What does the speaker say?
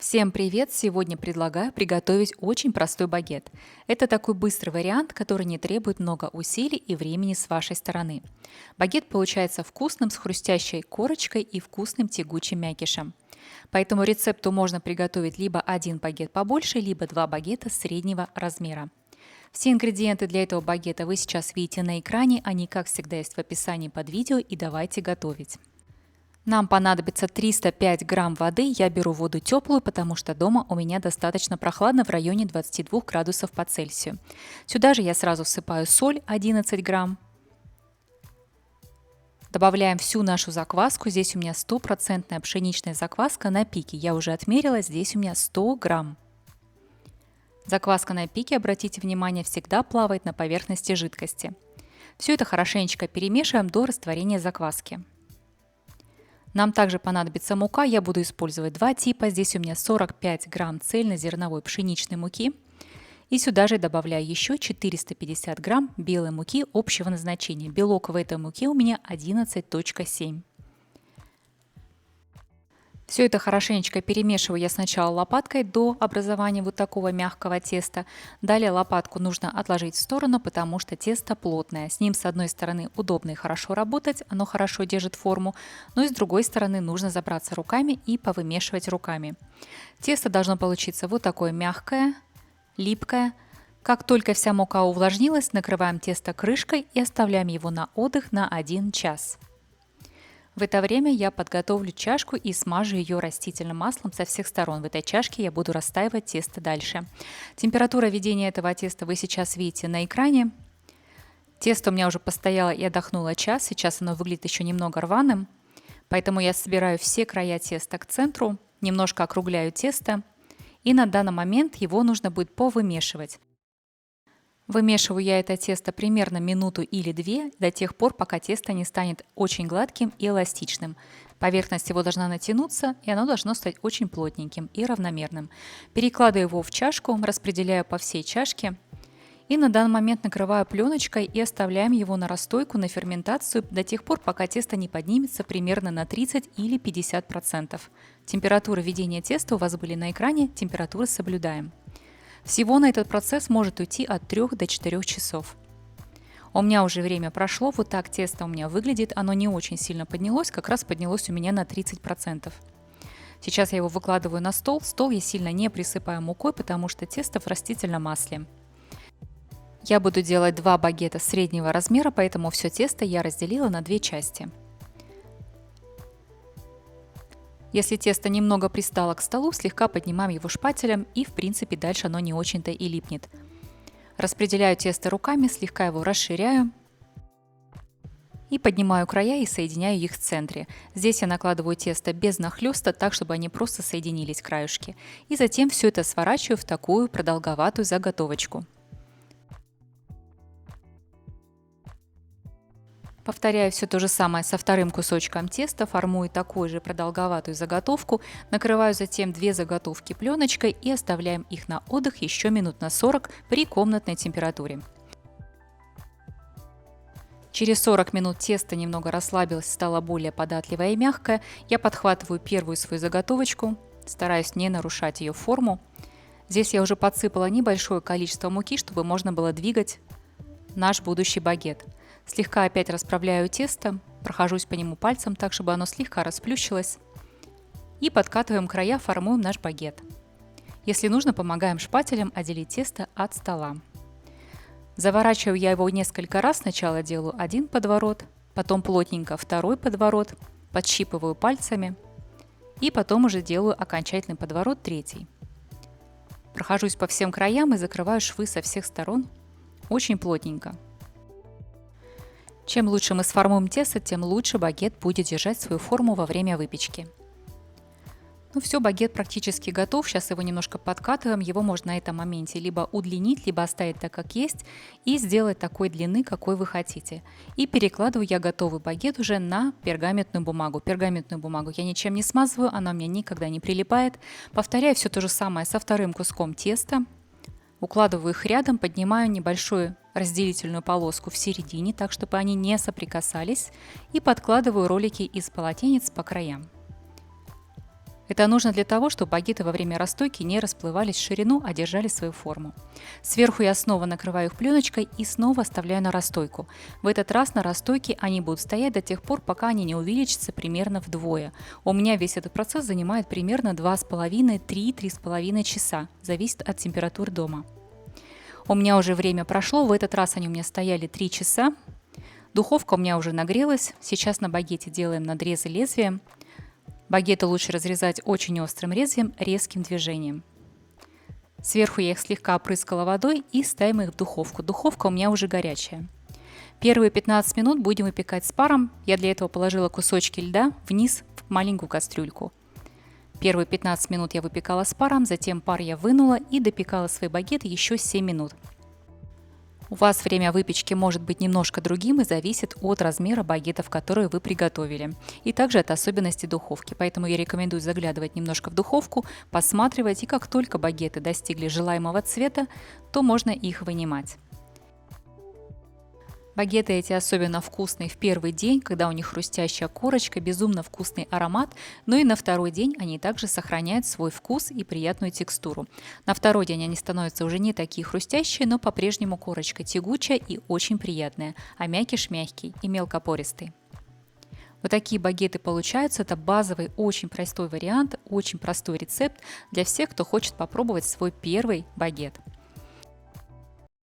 Всем привет! Сегодня предлагаю приготовить очень простой багет. Это такой быстрый вариант, который не требует много усилий и времени с вашей стороны. Багет получается вкусным, с хрустящей корочкой и вкусным тягучим мякишем. По этому рецепту можно приготовить либо один багет побольше, либо два багета среднего размера. Все ингредиенты для этого багета вы сейчас видите на экране, они, как всегда, есть в описании под видео, и давайте готовить. Нам понадобится 305 грамм воды. Я беру воду теплую, потому что дома у меня достаточно прохладно в районе 22 градусов по Цельсию. Сюда же я сразу всыпаю соль 11 грамм. Добавляем всю нашу закваску. Здесь у меня стопроцентная пшеничная закваска на пике. Я уже отмерила, здесь у меня 100 грамм. Закваска на пике, обратите внимание, всегда плавает на поверхности жидкости. Все это хорошенечко перемешиваем до растворения закваски. Нам также понадобится мука, я буду использовать два типа. Здесь у меня 45 грамм цельнозерновой пшеничной муки. И сюда же добавляю еще 450 грамм белой муки общего назначения. Белок в этой муке у меня 11,7. Все это хорошенечко перемешиваю я сначала лопаткой до образования вот такого мягкого теста. Далее лопатку нужно отложить в сторону, потому что тесто плотное. С ним с одной стороны удобно и хорошо работать, оно хорошо держит форму, но и с другой стороны нужно забраться руками и повымешивать руками. Тесто должно получиться вот такое мягкое, липкое. Как только вся мука увлажнилась, накрываем тесто крышкой и оставляем его на отдых на 1 час. В это время я подготовлю чашку и смажу ее растительным маслом со всех сторон. В этой чашке я буду растаивать тесто дальше. Температура введения этого теста вы сейчас видите на экране. Тесто у меня уже постояло и отдохнуло час. Сейчас оно выглядит еще немного рваным. Поэтому я собираю все края теста к центру, немножко округляю тесто. И на данный момент его нужно будет повымешивать. Вымешиваю я это тесто примерно минуту или две, до тех пор, пока тесто не станет очень гладким и эластичным. Поверхность его должна натянуться, и оно должно стать очень плотненьким и равномерным. Перекладываю его в чашку, распределяю по всей чашке. И на данный момент накрываю пленочкой и оставляем его на расстойку, на ферментацию до тех пор, пока тесто не поднимется примерно на 30 или 50%. Температуры введения теста у вас были на экране, температуры соблюдаем. Всего на этот процесс может уйти от 3 до 4 часов. У меня уже время прошло, вот так тесто у меня выглядит, оно не очень сильно поднялось, как раз поднялось у меня на 30%. Сейчас я его выкладываю на стол, стол я сильно не присыпаю мукой, потому что тесто в растительном масле. Я буду делать два багета среднего размера, поэтому все тесто я разделила на две части. Если тесто немного пристало к столу, слегка поднимаем его шпателем, и в принципе дальше оно не очень-то и липнет. Распределяю тесто руками, слегка его расширяю и поднимаю края и соединяю их в центре. Здесь я накладываю тесто без нахлеста, так чтобы они просто соединились краюшки. И затем все это сворачиваю в такую продолговатую заготовочку. Повторяю все то же самое со вторым кусочком теста, формую такую же продолговатую заготовку, накрываю затем две заготовки пленочкой и оставляем их на отдых еще минут на 40 при комнатной температуре. Через 40 минут тесто немного расслабилось, стало более податливое и мягкое. Я подхватываю первую свою заготовочку, стараюсь не нарушать ее форму. Здесь я уже подсыпала небольшое количество муки, чтобы можно было двигать наш будущий багет. Слегка опять расправляю тесто, прохожусь по нему пальцем так, чтобы оно слегка расплющилось. И подкатываем края, формуем наш багет. Если нужно, помогаем шпателем отделить тесто от стола. Заворачиваю я его несколько раз. Сначала делаю один подворот, потом плотненько второй подворот, подщипываю пальцами и потом уже делаю окончательный подворот, третий. Прохожусь по всем краям и закрываю швы со всех сторон очень плотненько. Чем лучше мы сформуем тесто, тем лучше багет будет держать свою форму во время выпечки. Ну все, багет практически готов. Сейчас его немножко подкатываем. Его можно на этом моменте либо удлинить, либо оставить так, как есть, и сделать такой длины, какой вы хотите. И перекладываю я готовый багет уже на пергаментную бумагу. Пергаментную бумагу я ничем не смазываю, она у меня никогда не прилипает. Повторяю все то же самое со вторым куском теста. Укладываю их рядом, поднимаю небольшую разделительную полоску в середине, так чтобы они не соприкасались, и подкладываю ролики из полотенец по краям. Это нужно для того, чтобы багеты во время расстойки не расплывались в ширину, а держали свою форму. Сверху я снова накрываю их пленочкой и снова оставляю на расстойку. В этот раз на расстойке они будут стоять до тех пор, пока они не увеличатся примерно вдвое. У меня весь этот процесс занимает примерно 2,5-3,5 часа, зависит от температуры дома. У меня уже время прошло, в этот раз они у меня стояли 3 часа. Духовка у меня уже нагрелась, сейчас на багете делаем надрезы лезвием. Багеты лучше разрезать очень острым лезвием, резким движением. Сверху я их слегка опрыскала водой и ставим их в духовку. Духовка у меня уже горячая. Первые 15 минут будем выпекать с паром. Я для этого положила кусочки льда вниз в маленькую кастрюльку. Первые 15 минут я выпекала с паром, затем пар я вынула и допекала свои багеты еще 7 минут. У вас время выпечки может быть немножко другим и зависит от размера багетов, которые вы приготовили, и также от особенностей духовки. Поэтому я рекомендую заглядывать немножко в духовку, посматривать, и как только багеты достигли желаемого цвета, то можно их вынимать. Багеты эти особенно вкусные в первый день, когда у них хрустящая корочка, безумно вкусный аромат, но и на второй день они также сохраняют свой вкус и приятную текстуру. На второй день они становятся уже не такие хрустящие, но по-прежнему корочка тягучая и очень приятная, а мякиш мягкий и мелкопористый. Вот такие багеты получаются. Это базовый, очень простой вариант, очень простой рецепт для всех, кто хочет попробовать свой первый багет.